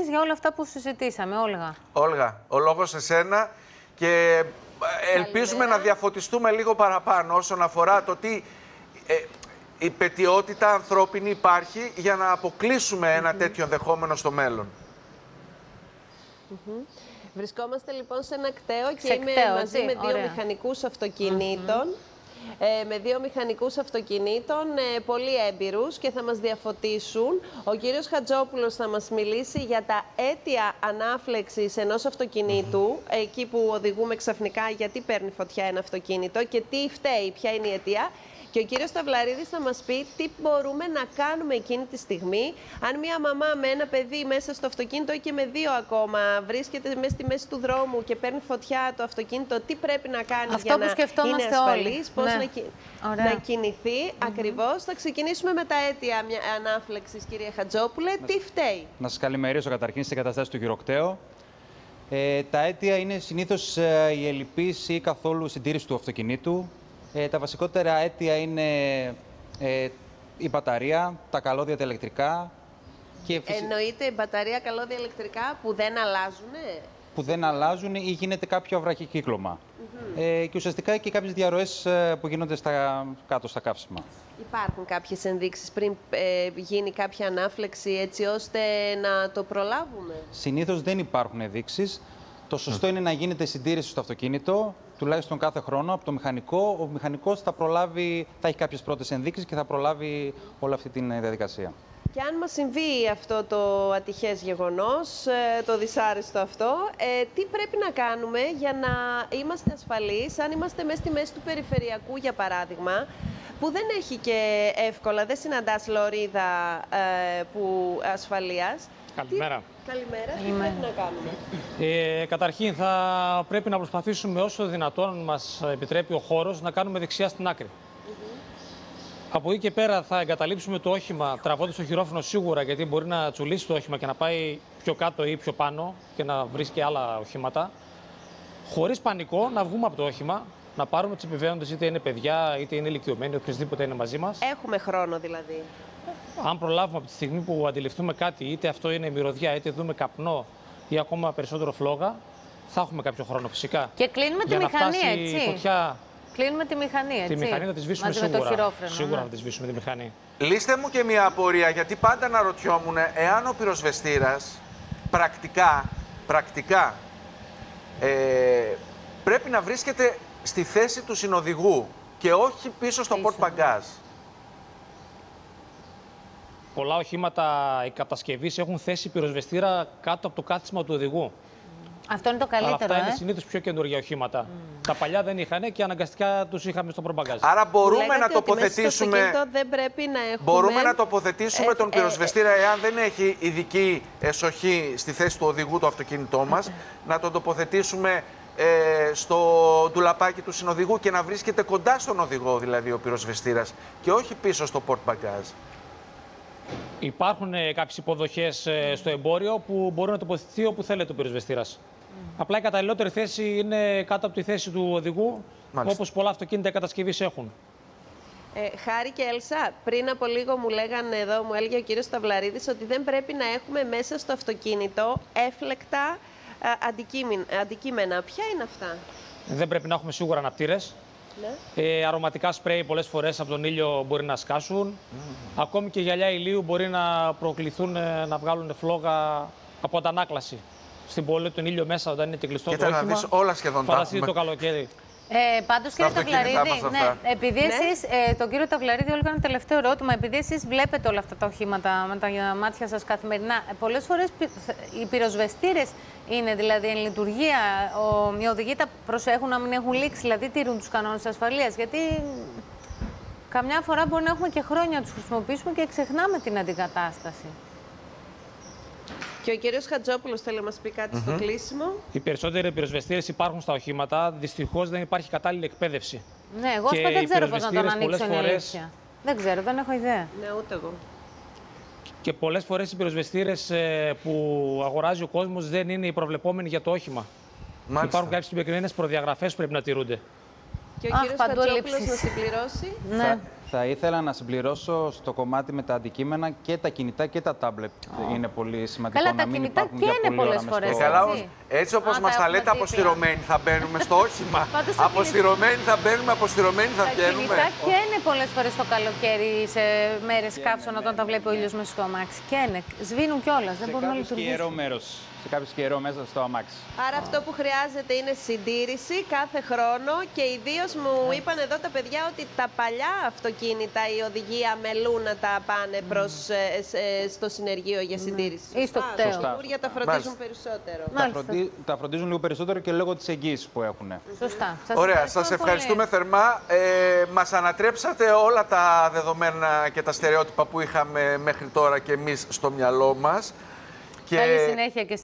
για όλα αυτά που συζητήσαμε, Όλγα. Όλγα, ο λόγος σε σένα και ελπίζουμε να διαφωτιστούμε λίγο παραπάνω όσον αφορά το τι η πετιότητα ανθρώπινη υπάρχει για να αποκλείσουμε ένα τέτοιο ενδεχόμενο στο μέλλον. Βρισκόμαστε λοιπόν σε ένα κτέο και είμαι μαζί με δύο μηχανικούς αυτοκινήτων. Με δύο μηχανικούς αυτοκινήτων, πολύ έμπειρους και θα μας διαφωτίσουν. Ο κύριος Χατζόπουλος θα μας μιλήσει για τα αίτια ανάφλεξης ενός αυτοκινήτου, εκεί που οδηγούμε ξαφνικά γιατί παίρνει φωτιά ένα αυτοκίνητο και τι φταίει, ποια είναι η αιτία. Και ο κύριος Σταυλαρίδης θα μας πει τι μπορούμε να κάνουμε εκείνη τη στιγμή. Αν μια μαμά με ένα παιδί μέσα στο αυτοκίνητο ή και με δύο ακόμα βρίσκεται μέσα στη μέση του δρόμου και παίρνει φωτιά το αυτοκίνητο, τι πρέπει να κάνει για να είναι ασφαλής, πώς να κινηθεί. Ακριβώς. Θα ξεκινήσουμε με τα αίτια ανάφλεξης, κυρία Χατζόπουλε. Τι φταίει? Να σας καλημερίσω καταρχήν στην κατάσταση του γυροκταίου. Τα αίτια είναι συνήθως η ελλειπής ή καθόλου συντήρηση του αυτοκινήτου. Τα βασικότερα αίτια είναι η μπαταρία, τα καλώδια τα ηλεκτρικά. Και εννοείται η μπαταρία, καλώδια ηλεκτρικά που δεν αλλάζουν. Που δεν αλλάζουν ή γίνεται κάποιο αυραχικύκλωμα. Και ουσιαστικά και κάποιες διαρροές που γίνονται κάτω στα καύσιμα. Υπάρχουν κάποιες ενδείξεις πριν γίνει κάποια ανάφλεξη έτσι ώστε να το προλάβουμε? Συνήθως δεν υπάρχουν ενδείξεις. Το σωστό είναι να γίνεται συντήρηση στο αυτοκίνητο, τουλάχιστον κάθε χρόνο από το μηχανικό. Ο μηχανικός θα έχει κάποιες πρώτες ενδείξεις και θα προλάβει όλη αυτή τη διαδικασία. Και αν μας συμβεί αυτό το ατυχές γεγονός, το δυσάρεστο αυτό, τι πρέπει να κάνουμε για να είμαστε ασφαλείς, αν είμαστε μέσα στη μέση του περιφερειακού, για παράδειγμα, που δεν έχει και εύκολα, δεν συναντάς λωρίδα ασφαλείας. Καλημέρα. Καλημέρα. Τι πρέπει να κάνουμε? Καταρχήν θα πρέπει να προσπαθήσουμε όσο δυνατόν μας επιτρέπει ο χώρος να κάνουμε δεξιά στην άκρη. Από εκεί και πέρα θα εγκαταλείψουμε το όχημα τραβώντας το χειρόφρενο σίγουρα, γιατί μπορεί να τσουλήσει το όχημα και να πάει πιο κάτω ή πιο πάνω και να βρει και άλλα οχήματα. Χωρίς πανικό να βγούμε από το όχημα, να πάρουμε τους επιβαίνοντες, είτε είναι παιδιά είτε είναι ηλικιωμένοι, οποιοδήποτε είναι μαζί μας. Έχουμε χρόνο δηλαδή? Αν προλάβουμε από τη στιγμή που αντιληφθούμε κάτι, είτε αυτό είναι μυρωδιά, είτε δούμε καπνό ή ακόμα περισσότερο φλόγα, θα έχουμε κάποιο χρόνο φυσικά. Και κλείνουμε τη μηχανή, έτσι. Φωτιά... Κλείνουμε τη μηχανή, έτσι. Τη μηχανή θα τη σβήσουμε σίγουρα. Σίγουρα θα τη σβήσουμε τη μηχανή. Λύστε μου και μια απορία, γιατί πάντα αναρωτιόμουν εάν ο πυροσβεστήρας πρακτικά πρέπει να βρίσκεται στη θέση του συνοδηγού και όχι πίσω στο πορτμπαγκάζ. Πολλά οχήματα οι κατασκευής έχουν θέση πυροσβεστήρα κάτω από το κάθισμα του οδηγού. Αυτό είναι το καλύτερο. Αλλά αυτά είναι συνήθως πιο καινούργια οχήματα. Τα παλιά δεν είχαν και αναγκαστικά τους είχαμε στο πορτμπαγκάζ. Άρα μπορούμε να τοποθετήσουμε. Δεν πρέπει να έχουμε... Μπορούμε να τοποθετήσουμε τον πυροσβεστήρα, εάν δεν έχει ειδική εσοχή στη θέση του οδηγού το αυτοκίνητό μας, να τον τοποθετήσουμε στο ντουλαπάκι του συνοδηγού και να βρίσκεται κοντά στον οδηγό, δηλαδή ο πυροσβεστήρας, και όχι πίσω στο πορτμπαγκάζ. Υπάρχουν κάποιες υποδοχές στο εμπόριο που μπορεί να τοποθετηθεί όπου θέλετε ο πυροσβεστήρας. Απλά η καταλληλότερη θέση είναι κάτω από τη θέση του οδηγού, όπως πολλά αυτοκίνητα κατασκευής έχουν. Χάρη και Έλσα, πριν από λίγο μου λέγανε εδώ, μου έλεγε ο κύριος Σταυλαρίδης ότι δεν πρέπει να έχουμε μέσα στο αυτοκίνητο έφλεκτα αντικείμενα. Ποια είναι αυτά? Δεν πρέπει να έχουμε σίγουρα αναπτήρες. Ναι. Αρωματικά σπρέι πολλές φορές από τον ήλιο μπορεί να σκάσουν. Ακόμη και γυαλιά ηλίου μπορεί να προκληθούν να βγάλουν φλόγα από αντανάκλαση. Στην πόλη τον ήλιο μέσα όταν είναι και κλειστό το όχημα. Να δεις όλα σχεδόν τα έχουμε. Το καλοκαίρι. Πάντως, κύριε Ταυλαρίδη, επειδή εσείς, τον κύριο Ταυλαρίδη, όλο ένα τελευταίο ερώτημα. Επειδή εσείς βλέπετε όλα αυτά τα οχήματα με τα μάτια σας καθημερινά, πολλές φορές οι πυροσβεστήρες είναι δηλαδή εν λειτουργία. Οι οδηγοί τα προσέχουν να μην έχουν λήξει, δηλαδή τηρούν τους κανόνες ασφαλείας. Γιατί καμιά φορά μπορεί να έχουμε και χρόνια να τους χρησιμοποιήσουμε και ξεχνάμε την αντικατάσταση. Και ο κύριος Χατζόπουλος θέλει να μας πει κάτι στο κλείσιμο. Οι περισσότεροι πυροσβεστήρες υπάρχουν στα οχήματα. Δυστυχώς δεν υπάρχει κατάλληλη εκπαίδευση. Ναι, εγώ δεν ξέρω πώς να τον ανοίξω, είναι αλήθεια. Δεν ξέρω, δεν έχω ιδέα. Ναι, ούτε εγώ. Και πολλές φορές οι πυροσβεστήρες που αγοράζει ο κόσμος δεν είναι οι προβλεπόμενοι για το όχημα. Μάλιστα. Υπάρχουν κάποιες συγκεκριμένες προδιαγραφές που πρέπει να τηρούνται. Και ο κύριος Χατζόπουλος να συμπληρώσει. Ναι. Θα ήθελα να συμπληρώσω στο κομμάτι με τα αντικείμενα και τα κινητά και τα τάμπλετ. Είναι πολύ σημαντικό. Καλά, να τα μην κινητά υπάρχουν και για είναι πολλή ώρα πολλές μες φορές. στο- Καλά, έτσι όπως μας τα λέτε, αποστηρωμένοι θα μπαίνουμε στο όχημα. Αποστηρωμένοι θα μπαίνουμε, αποστηρωμένοι θα Τα βγαίνουμε. κινητά και είναι πολλές φορές το καλοκαίρι σε μέρες καύσωνα όταν τα βλέπει ο ήλιος μέσα στο αμάξι. Και είναι, σβήνουν κιόλας, δεν μπορούν να λειτουργήσουν. Σε κάποιο καιρό μέσα στο αμάξι. Άρα αυτό που χρειάζεται είναι συντήρηση κάθε χρόνο και ιδίως μου είπαν εδώ τα παιδιά ότι τα παλιά αυτοκίνητα οι οδηγοί αμελούν να τα πάνε στο συνεργείο για συντήρηση. Ή στο κτέο. Τα καινούργια τα φροντίζουν περισσότερο. Τα φροντίζουν λίγο περισσότερο και λόγω της εγγύησης που έχουν. Σωστά. Ωραία, σας ευχαριστούμε θερμά. Μας ανατρέψατε όλα τα δεδομένα και τα στερεότυπα που είχαμε μέχρι τώρα και εμείς στο μυαλό μας. Καλή συνέχεια και